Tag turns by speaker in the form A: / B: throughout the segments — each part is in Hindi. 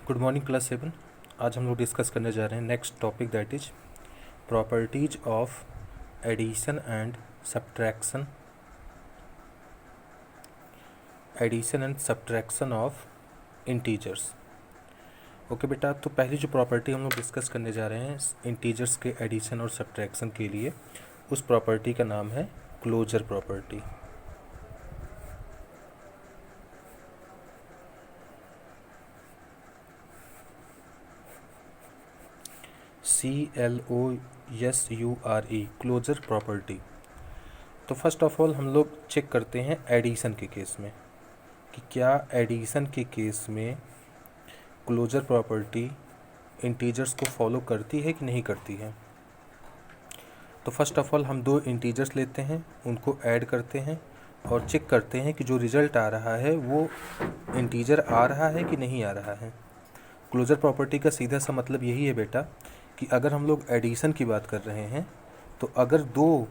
A: Good morning class 7। आज हम लोग डिस्कस करने जा रहे हैं next topic, that is properties of addition and subtraction of integers. Okay बेटा, तो पहली जो प्रॉपर्टी हम लोग डिस्कस करने जा रहे हैं इंटीजर्स के एडिशन और सब्ट्रैक्शन के लिए, उस प्रॉपर्टी का नाम है closure property. CLOSURE, closure property. तो फर्स्ट ऑफ ऑल हम लोग चेक करते हैं एडिशन के केस में कि क्या एडिशन के केस में क्लोजर प्रॉपर्टी इंटीजर्स को फॉलो करती है कि नहीं करती है। तो फर्स्ट ऑफ ऑल हम दो इंटीजर्स लेते हैं, उनको ऐड करते हैं और चेक करते हैं कि जो रिजल्ट आ रहा है वो इंटीजर आ रहा है कि नहीं आ रहा है। क्लोजर प्रॉपर्टी का सीधा सा मतलब यही है बेटा कि अगर हम लोग एडिशन की बात कर रहे हैं तो अगर दो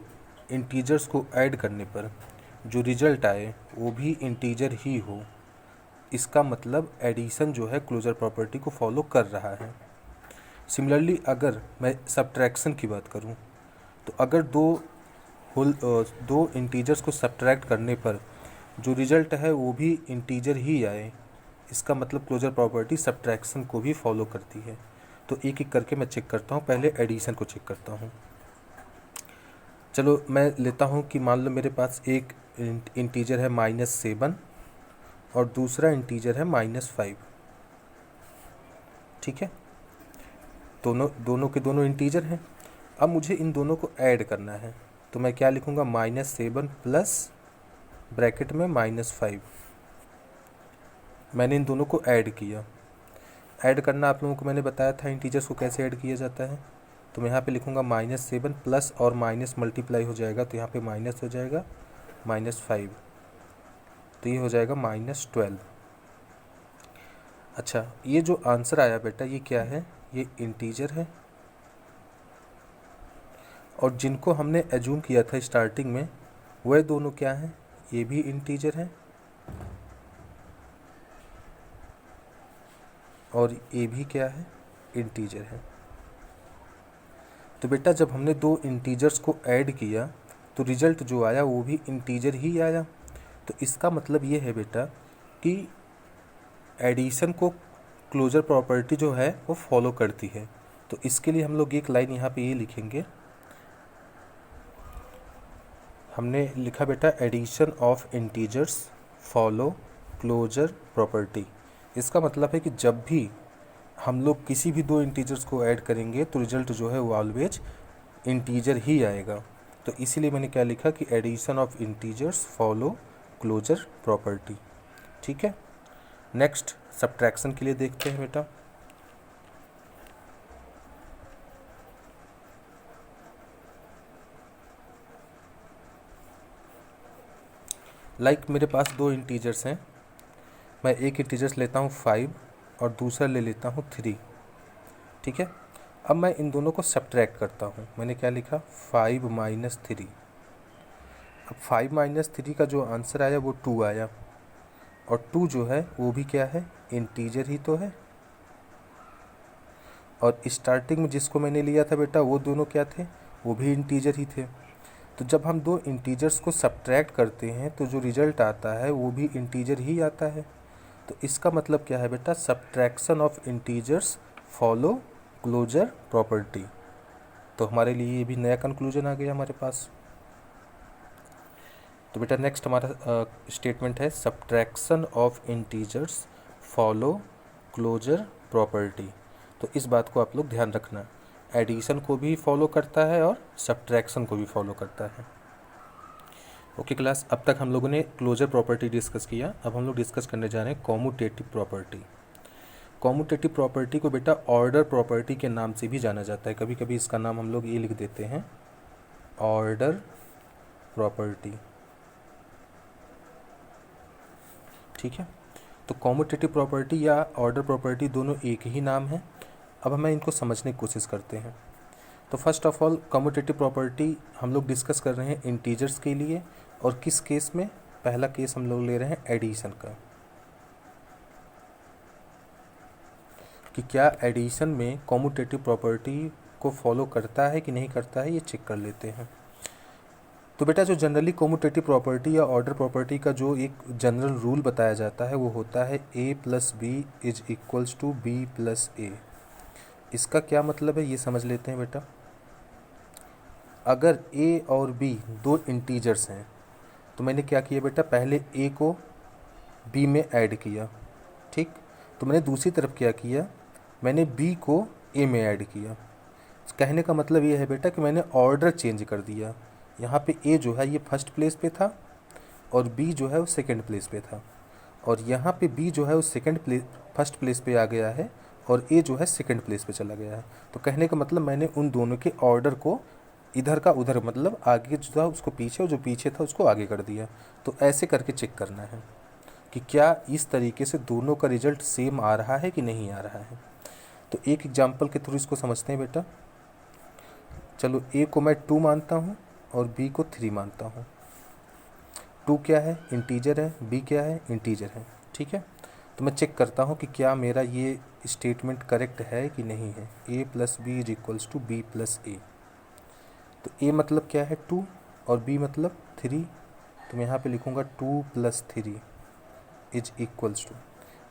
A: इंटीजर्स को ऐड करने पर जो रिजल्ट आए वो भी इंटीजर ही हो, इसका मतलब एडिशन जो है क्लोजर प्रॉपर्टी को फॉलो कर रहा है। सिमिलरली अगर मैं सब्ट्रैक्शन की बात करूं तो अगर दो इंटीजर्स को सब्ट्रैक्ट करने पर जो रिजल्ट है वो भी इंटीजर ही आए, इसका मतलब क्लोजर प्रॉपर्टी सब्ट्रैक्शन को भी फॉलो करती है। तो एक एक करके मैं चेक करता हूँ। पहले एडिशन को चेक करता हूँ। चलो मैं लेता हूँ कि मान लो मेरे पास एक इंटीजर है -7 और दूसरा इंटीजर है -5। ठीक है, दोनों के दोनों इंटीजर हैं। अब मुझे इन दोनों को ऐड करना है, तो मैं क्या लिखूँगा, -7 प्लस ब्रैकेट में -5। मैंने इन दोनों को ऐड किया। ऐड करना आप लोगों को मैंने बताया था इंटीजर्स को कैसे ऐड किया जाता है। तो मैं यहाँ पे लिखूँगा -7 प्लस और माइनस मल्टीप्लाई हो जाएगा, तो यहाँ पे माइनस हो जाएगा -5, तो ये हो जाएगा -12। अच्छा, ये जो आंसर आया बेटा ये क्या है, ये इंटीजर है। और जिनको हमने एज्यूम किया था स्टार्टिंग में वह दोनों क्या हैं, ये भी इंटीजर हैं और ये भी क्या है, इंटीजर है। तो बेटा जब हमने दो इंटीजर्स को ऐड किया तो रिजल्ट जो आया वो भी इंटीजर ही आया। तो इसका मतलब ये है बेटा कि एडिशन को क्लोजर प्रॉपर्टी जो है वो फॉलो करती है। तो इसके लिए हम लोग एक लाइन यहाँ पे ये लिखेंगे, हमने लिखा बेटा addition of integers follow closure property. इसका मतलब है कि जब भी हम लोग किसी भी दो इंटीजर्स को ऐड करेंगे तो रिजल्ट जो है वो ऑलवेज इंटीजर ही आएगा। तो इसीलिए मैंने क्या लिखा कि addition of integers follow closure property. ठीक है, नेक्स्ट सब्ट्रैक्शन के लिए देखते हैं बेटा। मेरे पास दो इंटीजर्स हैं, मैं एक इंटीजर्स लेता हूँ 5 और दूसरा ले लेता हूँ 3। ठीक है, अब मैं इन दोनों को सब्ट्रैक्ट करता हूँ। मैंने क्या लिखा, 5 - 3। अब 5 - 3 का जो आंसर आया वो 2 आया, और 2 जो है वो भी क्या है, इंटीजर ही तो है। और स्टार्टिंग में जिसको मैंने लिया था बेटा वो दोनों क्या थे, वो भी इंटीजर ही थे। तो जब हम दो इंटीजर्स को सब्ट्रैक्ट करते हैं तो जो रिजल्ट आता है वो भी इंटीजर ही आता है। तो इसका मतलब क्या है बेटा, subtraction of integers follow closure property. तो हमारे लिए ये भी नया कंक्लूजन आ गया हमारे पास। तो बेटा नेक्स्ट हमारा स्टेटमेंट है subtraction of integers follow closure property. तो इस बात को आप लोग ध्यान रखना, एडिशन को भी फॉलो करता है और सब्ट्रैक्शन को भी फॉलो करता है। ओके क्लास, अब तक हम लोगों ने क्लोजर प्रॉपर्टी डिस्कस किया। अब हम लोग डिस्कस करने जा रहे हैं कॉम्यूटेटिव प्रॉपर्टी। कॉम्यूटेटिव प्रॉपर्टी को बेटा ऑर्डर प्रॉपर्टी के नाम से भी जाना जाता है। कभी कभी इसका नाम हम लोग ये लिख देते हैं, ऑर्डर प्रॉपर्टी। ठीक है, तो कॉम्यूटेटिव प्रॉपर्टी या ऑर्डर प्रॉपर्टी दोनों एक ही नाम है। अब हमें इनको समझने की कोशिश करते हैं। तो first of all commutative property हम लोग डिस्कस कर रहे हैं इंटीजर्स के लिए, और किस केस में, पहला केस हम लोग ले रहे हैं एडिशन का। कि क्या एडिशन में कॉम्यूटेटिव प्रॉपर्टी को फॉलो करता है कि नहीं करता है, ये चेक कर लेते हैं। तो बेटा जो जनरली कॉम्यूटेटिव प्रॉपर्टी या ऑर्डर प्रॉपर्टी का जो एक जनरल रूल बताया जाता है वो होता है a plus B is equals to B plus A. इसका क्या मतलब है ये समझ लेते हैं बेटा। अगर a और b दो इंटीजर्स हैं तो मैंने क्या किया बेटा, पहले a को b में ऐड किया, ठीक। तो मैंने दूसरी तरफ क्या किया, मैंने b को a में ऐड किया। कहने का मतलब ये है बेटा कि मैंने ऑर्डर चेंज कर दिया। यहाँ पे a जो है ये फर्स्ट प्लेस पे था और b जो है वो सेकंड प्लेस पे था, और यहाँ पे b जो है वो फर्स्ट प्लेस पे आ गया है और a जो है सेकंड प्लेस पे चला गया है। तो कहने का मतलब मैंने उन दोनों के ऑर्डर को इधर का उधर, मतलब आगे जो था उसको पीछे और जो पीछे था उसको आगे कर दिया। तो ऐसे करके चेक करना है कि क्या इस तरीके से दोनों का रिजल्ट सेम आ रहा है कि नहीं आ रहा है। तो एक एग्जाम्पल के थ्रू इसको समझते हैं बेटा। चलो a को मैं 2 मानता हूँ और b को 3 मानता हूँ। 2 क्या है, इंटीजर है, b क्या है, इंटीजर है, ठीक है। तो मैं चेक करता हूँ कि क्या मेरा ये स्टेटमेंट करेक्ट है कि नहीं है। a plus B is equals to B plus A. तो a मतलब क्या है 2 और b मतलब 3। तो मैं यहाँ पे लिखूँगा 2 प्लस 3 इज इक्वल्स टू,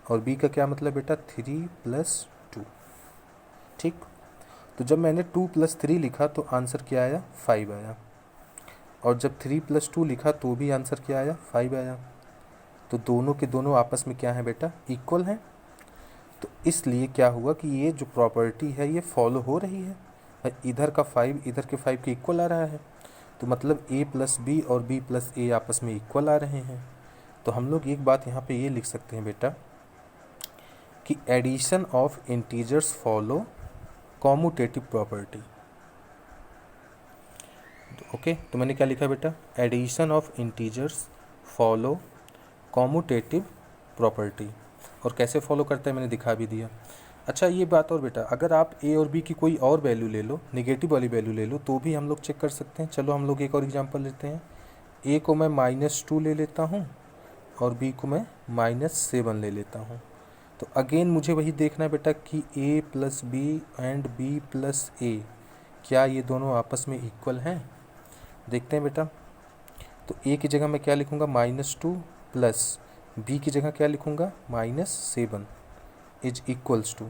A: और b का क्या मतलब बेटा 3 प्लस 2, ठीक। तो जब मैंने 2 प्लस 3 लिखा तो आंसर क्या आया, 5 आया, और जब 3 प्लस 2 लिखा तो भी आंसर क्या आया, 5 आया। तो दोनों के दोनों आपस में क्या है बेटा, इक्वल हैं। तो इसलिए क्या हुआ कि ये जो प्रॉपर्टी है ये फॉलो हो रही है। इधर का 5 इधर के 5 के इक्वल आ रहा है, तो मतलब a प्लस बी और b प्लस ए आपस में इक्वल आ रहे हैं। तो हम लोग एक बात यहाँ पे ये लिख सकते हैं बेटा कि addition of integers follow commutative property. Okay, तो मैंने क्या लिखा बेटा, addition of integers follow commutative property. और कैसे फॉलो करता है मैंने दिखा भी दिया। अच्छा ये बात और बेटा, अगर आप a और b की कोई और वैल्यू ले लो, नेगेटिव वाली वैल्यू ले लो, तो भी हम लोग चेक कर सकते हैं। चलो हम लोग एक और एग्जांपल लेते हैं। a को मैं -2 ले लेता हूँ और b को मैं -7 ले लेता हूँ। तो अगेन मुझे वही देखना है बेटा कि a plus B and b plus A, क्या ये दोनों आपस में इक्वल हैं। देखते हैं बेटा। तो a की जगह मैं क्या लिखूँगा, -2 प्लस b की जगह क्या लिखूँगा, -7 इज इक्वल्स टू,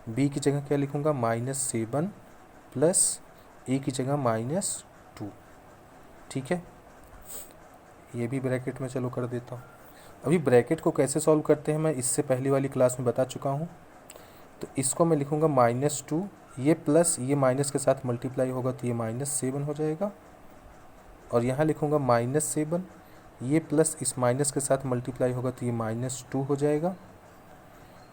A: b की जगह क्या लिखूँगा, -7 प्लस a की जगह -2, ठीक है। ये भी ब्रैकेट में चलो कर देता हूँ। अभी ब्रैकेट को कैसे सॉल्व करते हैं मैं इससे पहली वाली क्लास में बता चुका हूँ। तो इसको मैं लिखूँगा -2, ये प्लस ये माइनस के साथ मल्टीप्लाई होगा तो ये -7 हो जाएगा, और यहाँ लिखूँगा -7, ये प्लस इस माइनस के साथ मल्टीप्लाई होगा तो ये -2 हो जाएगा।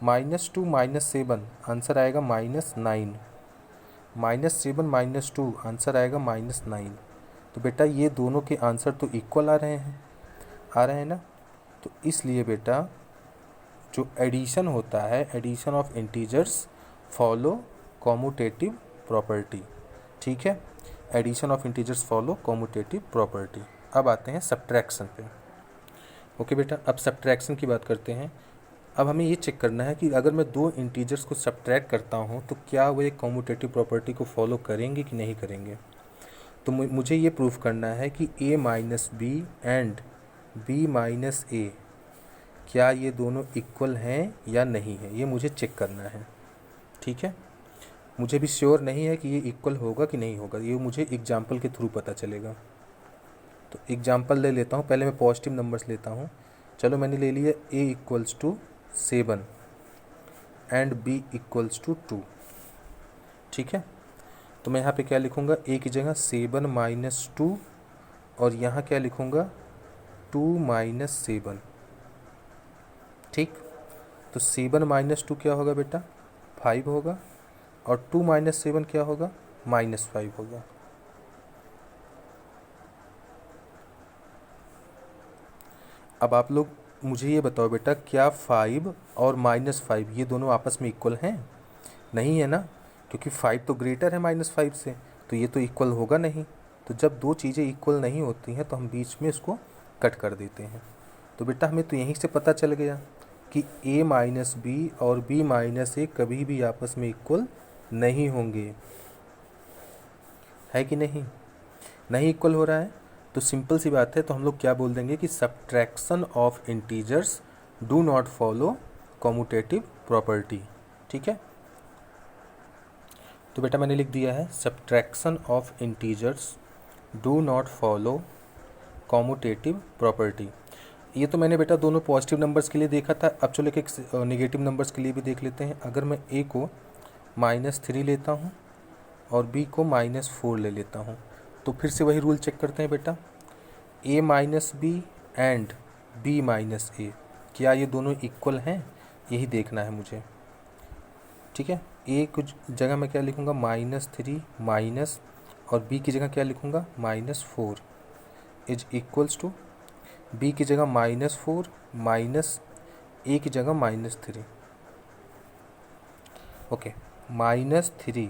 A: -2 -7 आंसर आएगा -9, -7 -2 आंसर आएगा -9। तो बेटा ये दोनों के आंसर तो इक्वल आ रहे हैं ना। तो इसलिए बेटा जो एडिशन होता है, addition of integers follow commutative property, ठीक है। Addition of integers follow commutative property. अब आते हैं सब्ट्रैक्शन पे। ओके बेटा, अब सब्ट्रैक्शन की बात करते हैं। अब हमें ये चेक करना है कि अगर मैं दो इंटीजर्स को सब्ट्रैक्ट करता हूँ तो क्या वो एक कॉम्यूटेटिव प्रॉपर्टी को फॉलो करेंगे कि नहीं करेंगे। तो मुझे ये प्रूफ करना है कि a minus B and b minus A, क्या ये दोनों इक्वल हैं या नहीं है, ये मुझे चेक करना है, ठीक है। मुझे भी श्योर नहीं है कि ये इक्वल होगा कि नहीं होगा, ये मुझे एग्जाम्पल के थ्रू पता चलेगा। तो एग्जाम्पल ले लेता हूँ, पहले मैं पॉजिटिव नंबर्स लेता हूँ। चलो मैंने ले लिया a equals to 7 and b equals to 2, ठीक है। तो मैं यहाँ पे क्या लिखूँगा, a की जगह 7 माइनस 2 और यहाँ क्या लिखूँगा 2 माइनस 7, ठीक। तो 7 माइनस 2 क्या होगा बेटा, 5 होगा, और 2 माइनस 7 क्या होगा, -5 होगा। अब आप लोग मुझे ये बताओ बेटा, क्या 5 और -5 ये दोनों आपस में इक्वल हैं, नहीं है ना, क्योंकि 5 तो ग्रेटर है -5 से, तो ये तो इक्वल होगा नहीं। तो जब दो चीज़ें इक्वल नहीं होती हैं तो हम बीच में इसको कट कर देते हैं। तो बेटा हमें तो यहीं से पता चल गया कि a माइनस बी और b माइनस ए कभी भी आपस में इक्वल नहीं होंगे, है कि नहीं? नहीं इक्वल हो रहा है तो सिंपल सी बात है, तो हम लोग क्या बोल देंगे कि subtraction of integers do not follow commutative property. ठीक है, तो बेटा मैंने लिख दिया है subtraction of integers do not follow commutative property. ये तो मैंने बेटा दोनों पॉजिटिव नंबर्स के लिए देखा था, अब चलो एक नेगेटिव नंबर्स के लिए भी देख लेते हैं। अगर मैं a को -3 लेता हूँ और b को -4 ले लेता हूँ, तो फिर से वही रूल चेक करते हैं बेटा, a minus B and b minus A, क्या ये दोनों इक्वल हैं, यही देखना है मुझे। ठीक है, a कुछ जगह मैं क्या लिखूँगा -3 माइनस, और b की जगह क्या लिखूँगा -4 इज इक्वल्स टू, b की जगह -4 माइनस a की जगह -3। ओके, -3,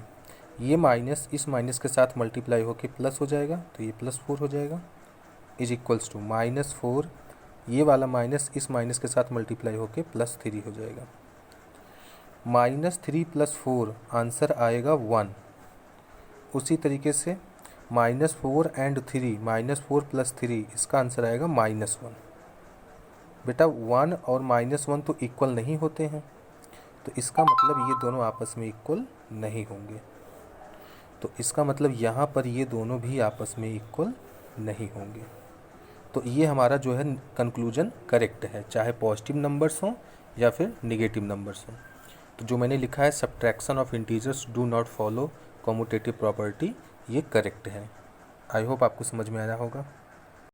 A: ये माइनस इस माइनस के साथ मल्टीप्लाई होके प्लस हो जाएगा, तो ये +4 हो जाएगा, इज इक्वल्स टू -4, ये वाला माइनस इस माइनस के साथ मल्टीप्लाई होके +3 हो जाएगा। -3 + 4 आंसर आएगा 1। उसी तरीके से -4 एंड 3, -4 + 3 इसका आंसर आएगा -1। बेटा 1 और -1 तो इक्वल नहीं होते हैं, तो इसका मतलब ये दोनों आपस में इक्वल नहीं होंगे, तो इसका मतलब यहाँ पर ये दोनों भी आपस में इक्वल नहीं होंगे। तो ये हमारा जो है कंक्लूजन करेक्ट है, चाहे पॉजिटिव नंबर्स हों या फिर निगेटिव नंबर्स हों। तो जो मैंने लिखा है subtraction of integers do not follow commutative property, ये करेक्ट है। आई होप आपको समझ में आया होगा।